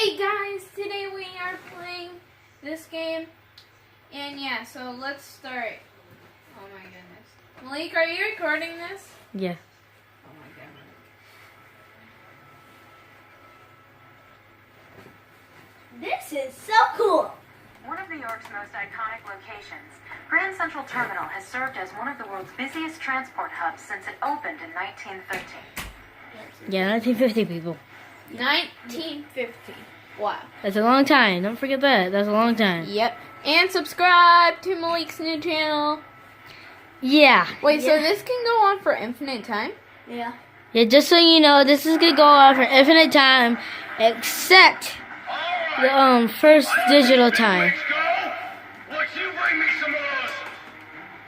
Hey guys, today we are playing this game, and yeah, so let's start. Oh my goodness. Malik, are you recording this? Yeah. Oh my goodness. This is so cool. One of New York's most iconic locations, Grand Central Terminal has served as one of the world's busiest transport hubs since it opened in 1913. Yeah, 1950 people. 1950. Wow. That's a long time. Don't forget that. That's a long time. Yep. And subscribe to Malik's new channel. Yeah. Wait, so this can go on for infinite time? Yeah. Yeah, just so you know, this is gonna go on for infinite time, except the first digital time.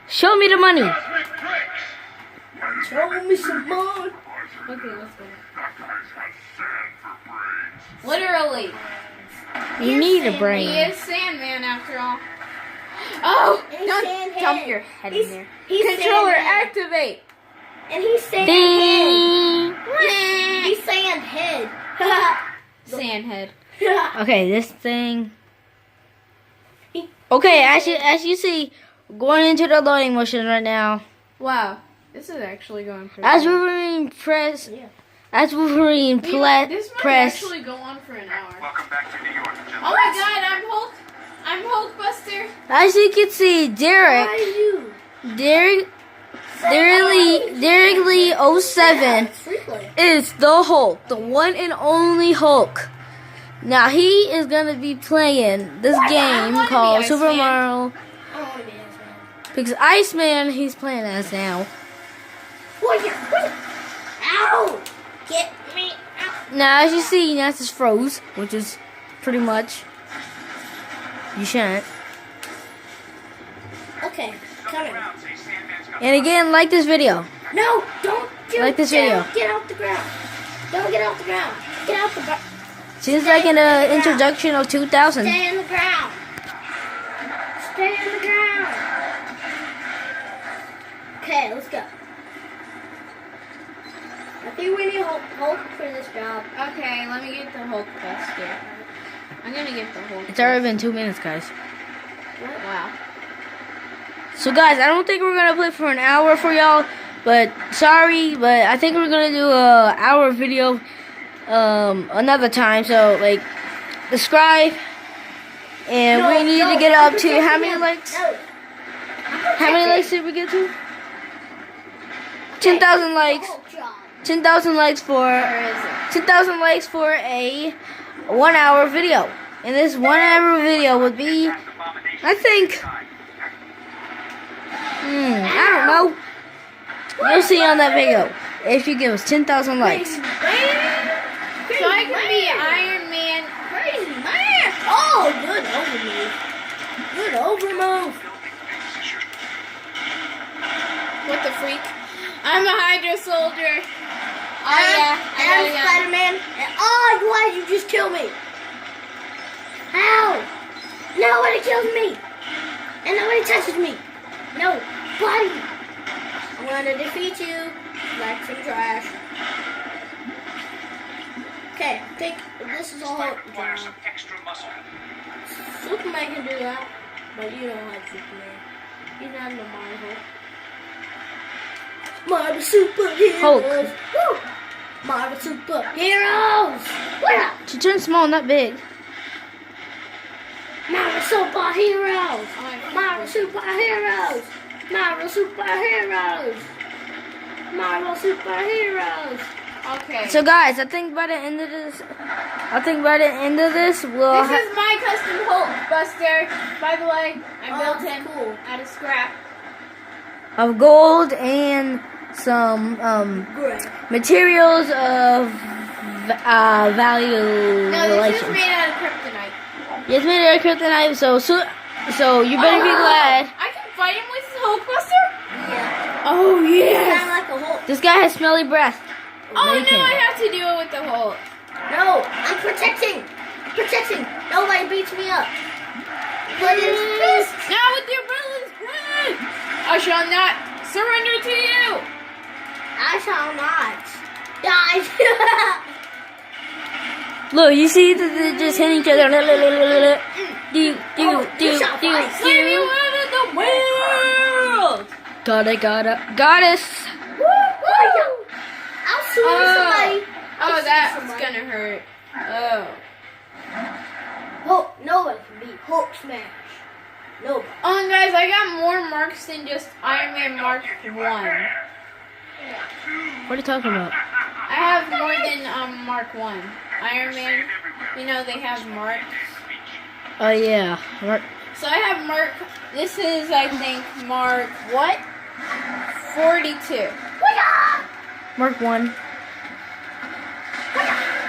Show me the money. Show me some more. Okay, let's go. Literally. You need a He brain. is Sandman after all. Oh! He's Don't Sandhead. dump your head in there. He's Controller Sandhead. activate! And he's saying Ding. head. He's saying head. Sandhead. Okay, this thing. Okay, as you see, going into the loading motion right now. Wow. This is actually going pretty As good. Wolverine press. Yeah. As Wolverine This might press. actually go on for an hour. Welcome back to New York, gentlemen. Oh my god, I'm Hulkbuster. As you can see, Why you? Derek Lee 07 Frequently. is the Hulk, the one and only Hulk. Now he is gonna be playing this game wanna be called Super Iceman. Mario. I want to be his man. Because Iceman, he's playing as now. Ow! Get me out. Now, as you see, Nas is froze, which is pretty much. You shouldn't. Okay, coming. And again, like this video. No, don't do Like this down. video. Get off the ground. Don't get off the ground. Get off the ground. Seems like in the introduction of 2000. Stay in the ground. Stay in the ground. Okay, let's go. I think we need Hulk for this job. Okay, let me get the Hulkbuster. I'm gonna get the Hulk. It's already been 2 minutes, guys. Wow. So, guys, I don't think we're gonna play for an hour for y'all. But sorry, but I think we're gonna do a hour video another time. So, like, subscribe, and we need to get up to how many likes? No. How many likes did we get to? 10,000 likes. Hulk job. 10,000 likes for Where is it? 10,000 likes for a 1 hour video. And this 1 hour video would be, I think, I don't know. You'll see on that video if you give us 10,000 likes. So I can be Iron Man. Crazy man. Oh, good overmove. Good overmove. What the freak? I'm a Hydra soldier. Oh yeah, I And got Spider-Man. And oh, why did you just kill me? Ow! Nobody kills me. And nobody touches me. Nobody. I'm gonna defeat you like some trash. Okay, think this is all Requires some extra muscle. Superman can do that, but you don't like Superman. He's not in the Marvel. Marvel superheroes. Hulk. Woo! Marvel superheroes. What? To turn small, not big. Marvel superheroes. Marvel superheroes. Marvel superheroes. Marvel superheroes. Okay. So, guys, I think by the end of this, we'll. This is my custom Hulkbuster. By the way, I built him Cool. out of scrap. Of gold and some Great. materials of value No, this is relations. made out of kryptonite. It's made out of kryptonite, so you better be glad. I can fight him with Hulkbuster? Yeah. Oh, Kind yes. of like a Hulk. This guy has smelly breath. Oh, Make no, him. I have to do it with the Hulk. No, I'm protecting. Protecting. Nobody beats me up. But it's fist. Now with your brother's friend, I shall not surrender to you. I shall not die. Look, you see that they're just hitting each other. Do, shot twice. Let me win in the world. Got us. I'll swing somebody. Oh, that's gonna hurt. Oh. Hulk, nobody can beat Hulk smash. Nobody. Oh, guys, I got more marks than just Iron Man Mark 1. What are you talking about? I have more than Mark 1. Iron Man, you know, they have marks. Oh yeah. So I have Mark, this is, I think, Mark, what? 42. Mark 1.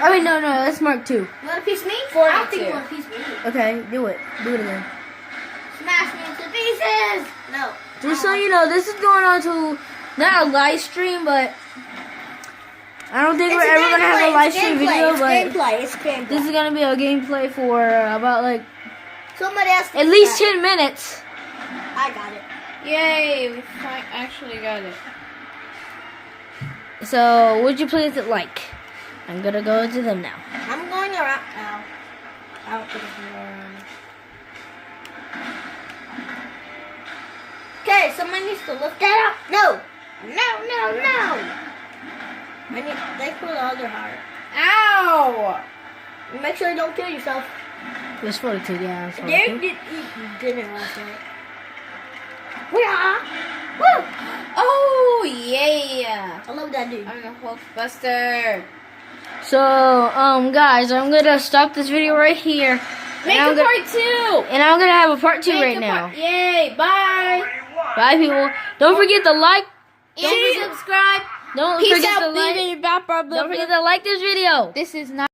I mean, no, that's Mark 2. You want a piece of me? 42. I don't think you want a piece of me. Okay, do it. Do it again. Smash me into pieces. No. Just so you know, this is going on to not a live stream, but I don't think we're ever gonna have a live stream video. But It's gameplay. this is gonna be a gameplay for about like Somebody else. at least 10 minutes. I got it. Yay, we actually got it. So, would you please it like? I'm gonna go to them now. I'm going around now. Out to the around. Okay, someone needs to lift that up. No. I need. They pull the other heart. Ow! Make sure you don't kill yourself. There's 42, yeah. That's They 42. did eat dinner last night. Woo! Oh, yeah! I love that dude. I'm the Hulkbuster. So, guys, I'm gonna stop this video right here. Make And I'm a gonna- part 2! And I'm gonna have a part 2 Make right a now. part- Yay, bye! Bye, people. Don't forget to like. And subscribe. Don't Peace forget out, to like. baby. Blah, blah, blah, Don't forget blah. to like this video. This is not